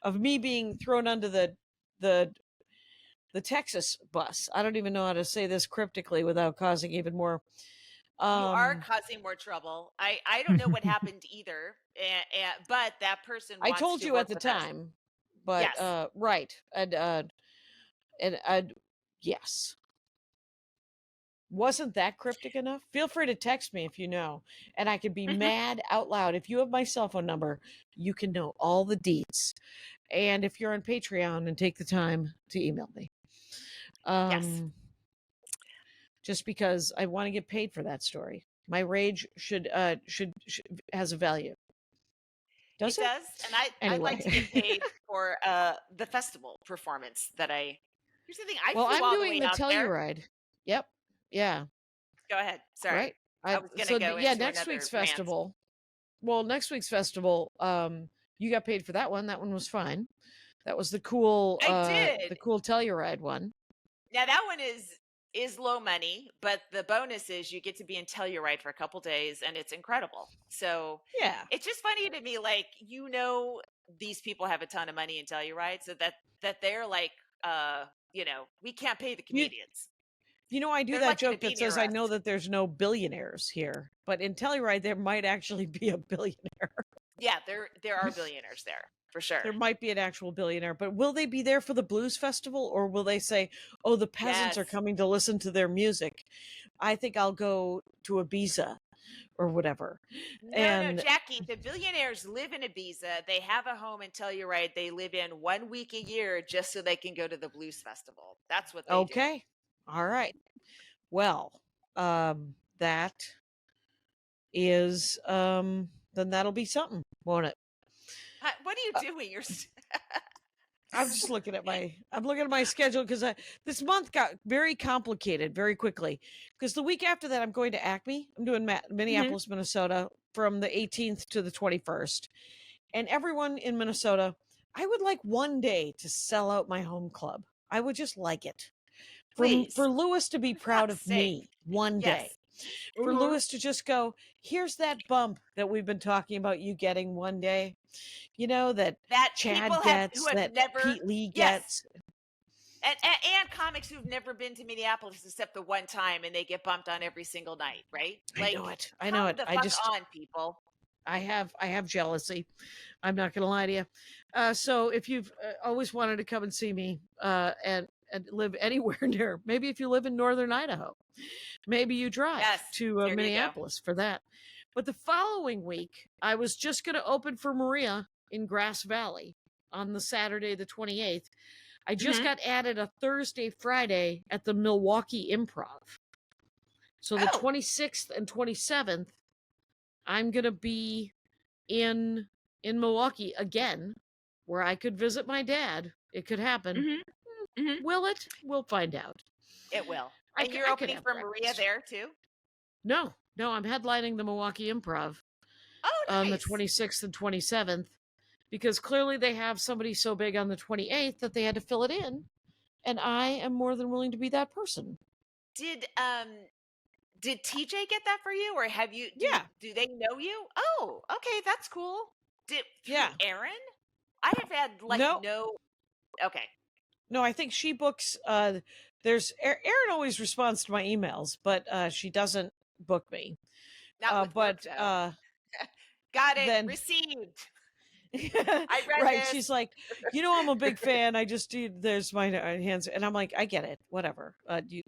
of me being thrown under the the Texas bus. I don't even know how to say this cryptically without causing even more. You are causing more trouble. I don't know what happened either, but that person I wants told to you work at the with us. time, but Yes. right, and yes. Wasn't that cryptic enough? Feel free to text me if you know, and I could be mad out loud. If you have my cell phone number, you can know all the deets. And if you're on Patreon and take the time to email me, Yes. just because I want to get paid for that story. My rage should has a value. Does It it? does, and I'd like to Anyway. get paid for the festival performance that I. Here's the thing: I Well, flew I'm all the doing way the out there. Telluride. Yep. Yeah. Go ahead. Sorry, Right. I was going to go Yeah, into next another week's rant. festival. Well, next week's festival, you got paid for that one. That one was fine. That was the cool I did. Telluride one. Now that one is low money, but the bonus is you get to be in Telluride for a couple days, and it's incredible. So Yeah. it's just funny to me, like these people have a ton of money in Telluride, so that they're like, we can't pay the You comedians. you know, I do They're that lucky to joke be that near says I us. know that there's no billionaires here, but in Telluride there might actually be a billionaire. Yeah, there are billionaires there for sure. There might be an actual billionaire, but will they be there for the blues festival, or will they say, "Oh, the peasants are Yes. coming to listen to their music"? I think I'll go to Ibiza or whatever. No, And Jackie, the billionaires live in Ibiza. They have a home in Telluride they live in 1 week a year just so they can go to the blues festival. That's what they do. okay. All right. Well, that is then that'll be something, won't it? What are you doing? I'm just looking at my schedule because this month got very complicated very quickly. Because the week after that, I'm going to Acme. I'm doing Minneapolis, Minnesota, from the 18th to the 21st. And everyone in Minnesota, I would like one day to sell out my home club. I would just like it. Please. For Lewis to be For proud of fuck's sake. me one day. Yes. For Lewis to just go, here's that bump that we've been talking about you getting one day. You know, that Chad people gets, who have that never, Pete Lee yes, gets. and comics who've never been to Minneapolis except the one time, and they get bumped on every single night, right? I know it. I come know it. the I fuck just, on, people. I have jealousy. I'm not going to lie to you. So if you've always wanted to come and see me and live anywhere near, maybe if you live in northern Idaho, maybe you drive Yes, to there you go. Minneapolis for that. But the following week, I was just going to open for Maria in Grass Valley on the Saturday, the 28th. I just got added a Thursday, Friday at the Milwaukee Improv. So the 26th and 27th, I'm going to be in Milwaukee again, where I could visit my dad. It could happen. Will it? We'll find out. It will. And you're opening for Maria there too? No, I'm headlining the Milwaukee Improv on the 26th and 27th, because clearly they have somebody so big on the 28th that they had to fill it in, and I am more than willing to be that person. Did TJ get that for you, or have you? Do they know you? Oh, okay, that's cool. Aaron? I have had no. Okay. No, I think she books. There's Aaron always responds to my emails, but she doesn't book me. Not with work, got it. Then, received. I read right. this. She's like, I'm a big fan. I just do. There's my hands, and I'm like, I get it. Whatever.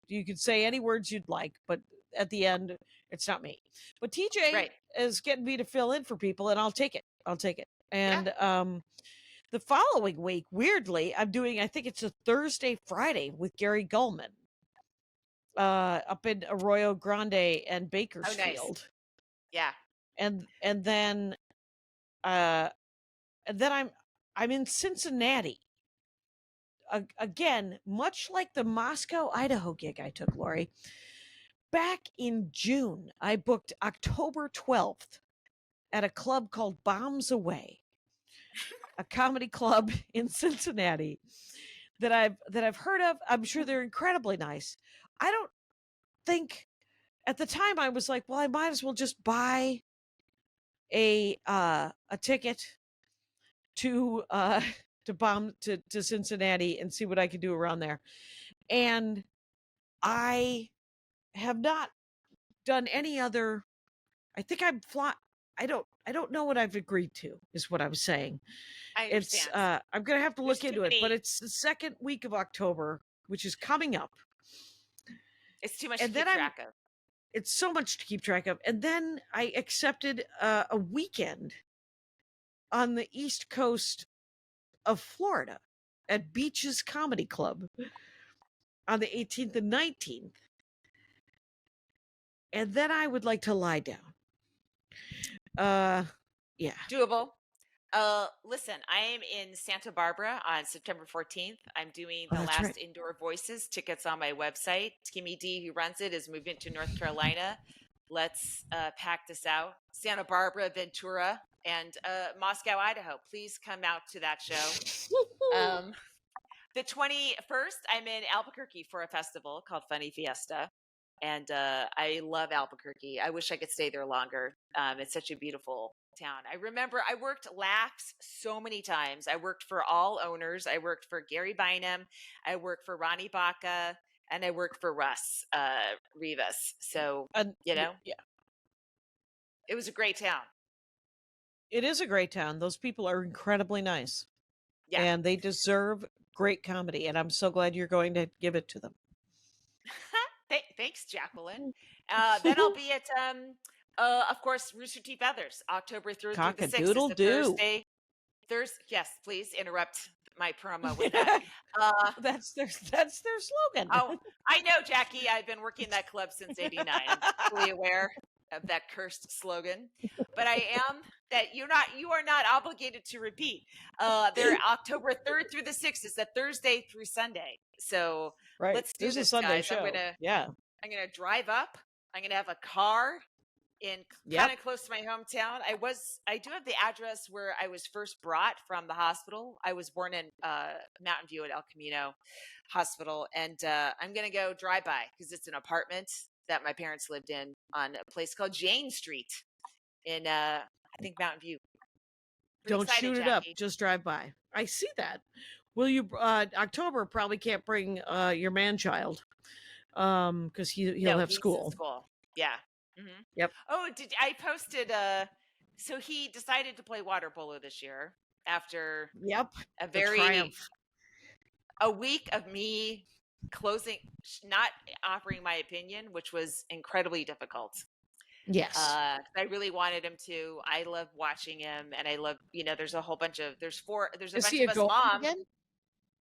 You could say any words you'd like, but at the end, it's not me. But TJ is getting me to fill in for people, and I'll take it. And the following week, weirdly, I'm doing, I think it's a Thursday, Friday with Gary Gulman up in Arroyo Grande and Bakersfield. Oh, nice. Yeah. And then I'm in Cincinnati. Again, much like the Moscow, Idaho gig I took, Laurie. Back in June, I booked October 12th at a club called Bombs Away, a comedy club in Cincinnati that I've heard of. I'm sure they're incredibly nice. I don't think at the time I was like, well, I might as well just buy a ticket to bomb to Cincinnati and see what I could do around there. And I have not done any other. I think I'm fly. I don't know what I've agreed to, is what I was saying. I It's understand. I'm gonna have to look There's too into it, but many. it's the second week of October, which is coming up. It's too much to And keep then track of. it's so much to keep track of. And then I accepted a weekend on the East Coast of Florida at Beaches Comedy Club on the 18th and 19th. And then I would like to lie down. Yeah. Doable. Listen, I am in Santa Barbara on September 14th. I'm doing Oh, the that's last right. Indoor Voices. Tickets on my website. Kimmy D, who runs it, is moving to North Carolina. Let's pack this out. Santa Barbara, Ventura, and Moscow, Idaho. Please come out to that show. The 21st, I'm in Albuquerque for a festival called Funny Fiesta. And I love Albuquerque. I wish I could stay there longer. It's such a beautiful town. I remember I worked Laughs so many times. I worked for all owners. I worked for Gary Bynum. I worked for Ronnie Baca. And I worked for Russ Rivas. So, yeah, it was a great town. it is a great town. Those people are incredibly nice. Yeah. And they deserve great comedy. And I'm so glad you're going to give it to them. Thanks, Jacqueline. Then I'll be at, of course, Rooster Teeth Feathers, October 3rd through the 6th. It's a Cock-a-doodle-doo. Thursday. Yes, please interrupt my promo with that. That's their slogan. Oh, I know, Jackie. I've been working that club since '89. I'm fully aware of that cursed slogan, but I am that you are not obligated to repeat. They're October 3rd through the 6th. It's a Thursday through Sunday. So Right. let's do This is a this, Sunday guys. show. Yeah. I'm gonna drive up. I'm gonna have a car in kind of close to my hometown. I do have the address where I was first brought from the hospital. I was born in Mountain View at El Camino Hospital, and I'm gonna go drive by because it's an apartment that my parents lived in on a place called Jane Street in I think Mountain View. Pretty Don't excited, shoot it Jackie. up. Just drive by. I see that. Will you? October probably can't bring your man child, because he'll have He's in school. Yeah. Mm-hmm. Yep. Oh, I posted? So he decided to play water polo this year after a week of me not offering my opinion, which was incredibly difficult. Yes. I really wanted him to. I love watching him, and I love, there's a whole bunch of, there's a bunch of us moms. Again?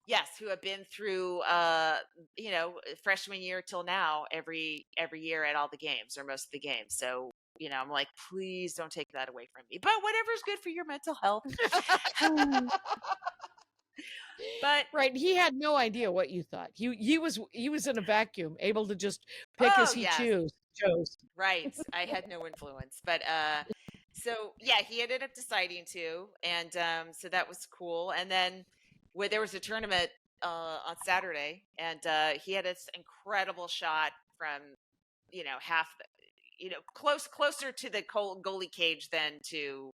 Yes, who have been through, freshman year till now, every year at all the games or most of the games. So, I'm like, please don't take that away from me. But whatever's good for your mental health. But right, he had no idea what you thought. He was in a vacuum, able to just pick as he chose. Right, I had no influence, but so yeah, he ended up deciding to, and so that was cool. And then there was a tournament on Saturday, and he had this incredible shot from half, closer to the goalie cage than to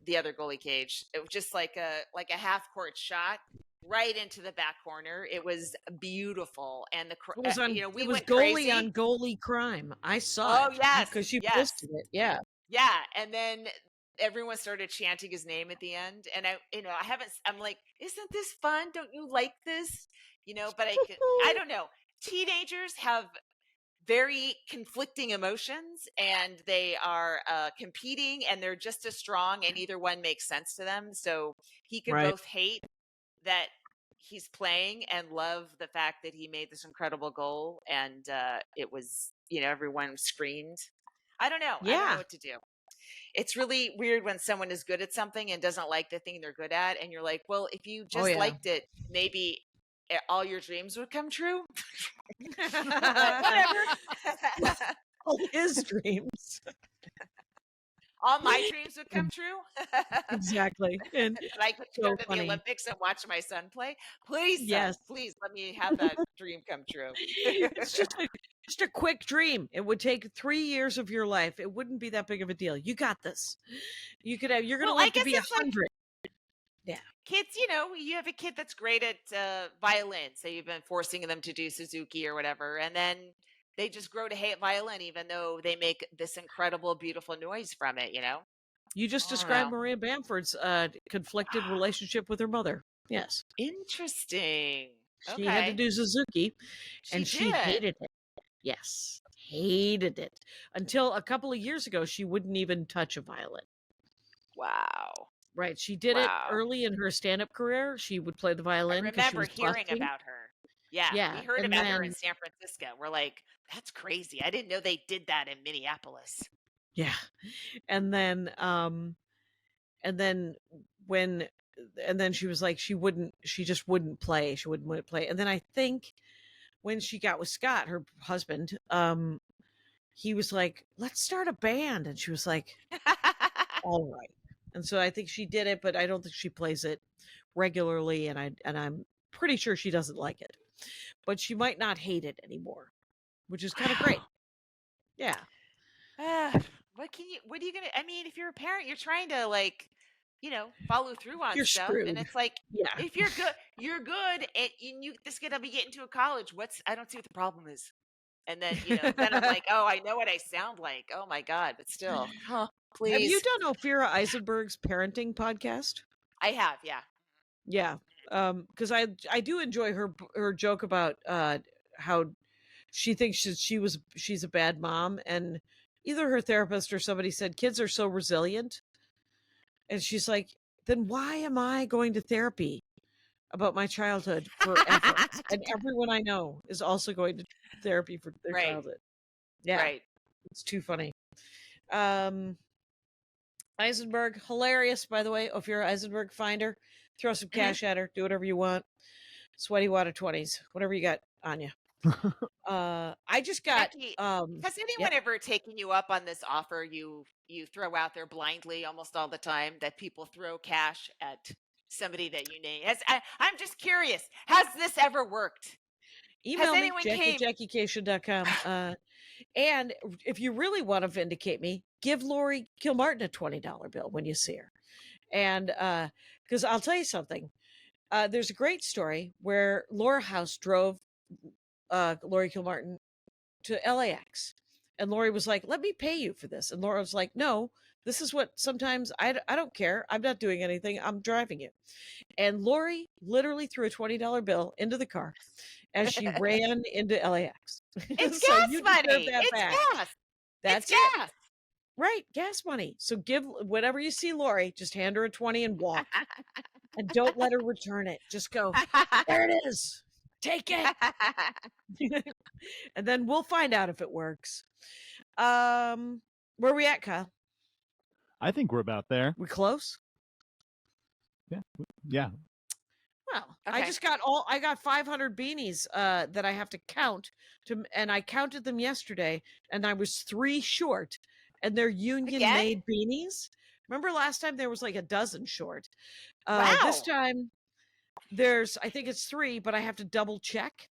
the other goalie cage. It was just like a half court shot right into the back corner. It was beautiful, and it was on, we it was went goalie crazy. On goalie crime. I saw it. Oh yes, because you posted it. Yeah. And then everyone started chanting his name at the end, and I'm like, isn't this fun? Don't you like this? But I don't know. Teenagers have very conflicting emotions, and they are competing, and they're just as strong, and either one makes sense to them. So he could both hate that he's playing and love the fact that he made this incredible goal, and it was, everyone screamed. I don't know. I don't know what to do. It's really weird when someone is good at something and doesn't like the thing they're good at, and you're like, well, if you just liked it, maybe all your dreams would come true. Whatever. All his dreams. All my dreams would come true. Exactly. And I could go to the Olympics and watch my son play. Please, son, please let me have that dream come true. It's just a quick dream. It would take 3 years of your life. It wouldn't be that big of a deal. You got this. You're going to live to be 100. Kids, you have a kid that's great at violin, so you've been forcing them to do Suzuki or whatever, and then they just grow to hate violin, even though they make this incredible, beautiful noise from it. You just I don't described know. Maria Bamford's conflicted relationship with her mother. Yes. Interesting. She had to Okay. do Suzuki, She and she did. hated it. Yes. Hated it. Until a couple of years ago, she wouldn't even touch a violin. Wow. Right. She did it Wow. early in her stand-up career. She would play the I violin because she remember was hearing busking. about her. Yeah, we Yeah. heard And about her in then, San Francisco. We're like, that's crazy. I didn't know they did that in Minneapolis. yeah. And then, when, and then she was like, she just wouldn't play. She wouldn't play. And then I think when she got with Scott, her husband, he was like, let's start a band. And she was like, all right. And so I think she did it, but I don't think she plays it regularly. And I'm pretty sure she doesn't like it, but she might not hate it anymore, which is kind of great. Yeah. What are you gonna, I mean, if you're a parent, you're trying to follow through on You're stuff. screwed. And it's like, Yeah. if you're good and this kid will be getting to a college, I don't see what the problem is. And then, then I'm like, oh, I know what I sound like. Oh my God. But still, please. Have you done Ophira Eisenberg's parenting podcast? I have. Yeah. Yeah. Because I do enjoy her joke about how she thinks she's a bad mom, and either her therapist or somebody said kids are so resilient, and she's like, then why am I going to therapy about my childhood forever? And everyone I know is also going to therapy for their Right. childhood. Yeah. Right. It's too funny. Eisenberg, hilarious, by the way. Ophira Eisenberg, find her. Throw some cash at her. Do whatever you want. Sweaty water 20s. Whatever you got on you. I just got... Becky, has anyone ever taken you up on this offer you throw out there blindly almost all the time, that people throw cash at somebody that you name? I'm just curious. Has this ever worked? Email me, JackieKashian.com. And if you really want to vindicate me, give Laurie Kilmartin a $20 bill when you see her. And because I'll tell you something. There's a great story where Laura House drove Laurie Kilmartin to LAX. And Laurie was like, let me pay you for this. And Laura was like, no, this is what sometimes I don't care. I'm not doing anything. I'm driving you. And Laurie literally threw a $20 bill into the car as she ran into LAX. It's So gas you money. deserve that It's back. gas. That's It's it. gas. Right. Gas money. So give, whenever you see Laurie, just hand her a 20 and walk. And don't let her return it. Just go, there it is. Take it. And then we'll find out if it works. Where we at, Kyle? I think we're about there. We close? Yeah. Well, Okay. I got 500 beanies that I have to count and I counted them yesterday and I was 3 short, and they're union made beanies. Remember last time there was like a dozen short. Wow. This time I think it's 3, but I have to double check.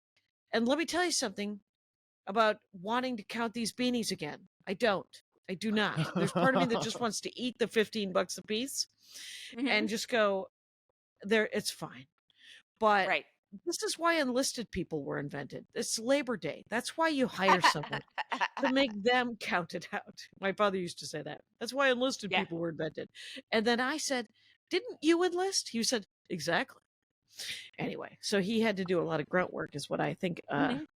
And let me tell you something about wanting to count these beanies again. I do not. There's part of me that just wants to eat the $15 a piece and just go there. It's fine. But Right. this is why enlisted people were invented. It's Labor Day. That's why you hire someone to make them count it out. My father used to say that. That's why enlisted people were invented. And then I said, didn't you enlist? He said, exactly. Anyway, so he had to do a lot of grunt work is what I think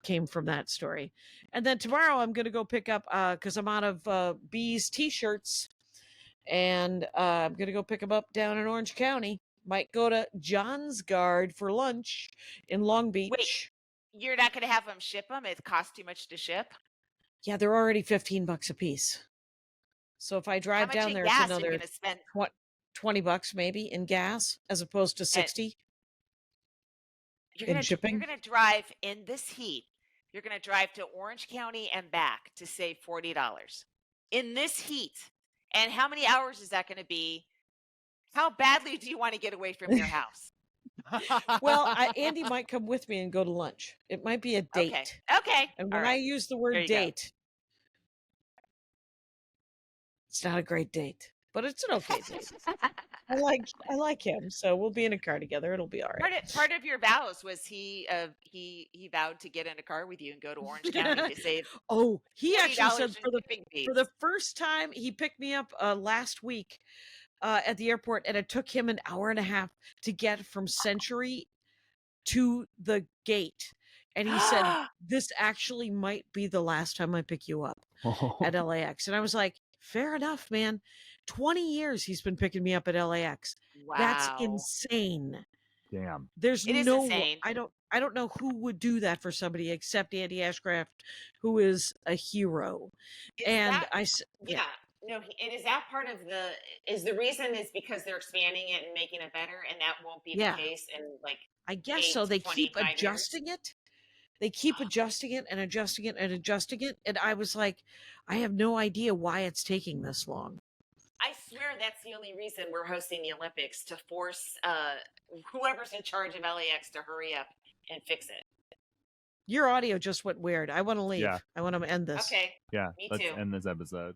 came from that story. And then tomorrow I'm going to go pick up, because I'm out of Bees t-shirts, and I'm going to go pick them up down in Orange County. Might go to John's Guard for lunch in Long Beach. Wait, you're not going to have them ship them? It costs too much to ship? Yeah, they're already $15 a piece. So if I drive down there, it's another $20 maybe in gas, as opposed to $60 in shipping. You're going to drive in this heat. You're going to drive to Orange County and back to save $40 in this heat. And how many hours is that going to be? How badly do you want to get away from your house? Well, Andy might come with me and go to lunch. It might be a date. Okay. And when I use the word date, it's not a great date, but it's an okay date. I like him, so we'll be in a car together. It'll be all right. Part of your vows was he vowed to get in a car with you and go to Orange County to save Oh, he actually said $40 in shipping fees. for the first time he picked me up last week at the airport, and it took him an hour and a half to get from Century to the gate. And he said, "This actually might be the last time I pick you up at LAX." And I was like, "Fair enough, man. 20 years he's been picking me up at LAX. That's Wow. insane." Damn. There's It is no insane. I don't know who would do that for somebody except Andy Ashcraft, who is a hero. Yeah. No, it is that part of the reason is because they're expanding it and making it better, and that won't be Yeah. the case in like I guess 8 so. to They keep 25 years. adjusting it. They keep adjusting it and adjusting it and adjusting it. And I was like, I have no idea why it's taking this long. I swear that's the only reason we're hosting the Olympics, to force whoever's in charge of LAX to hurry up and fix it. Your audio just went weird. I want to leave. Yeah. I want to end this. Okay. Yeah. Me Let's too. end this episode.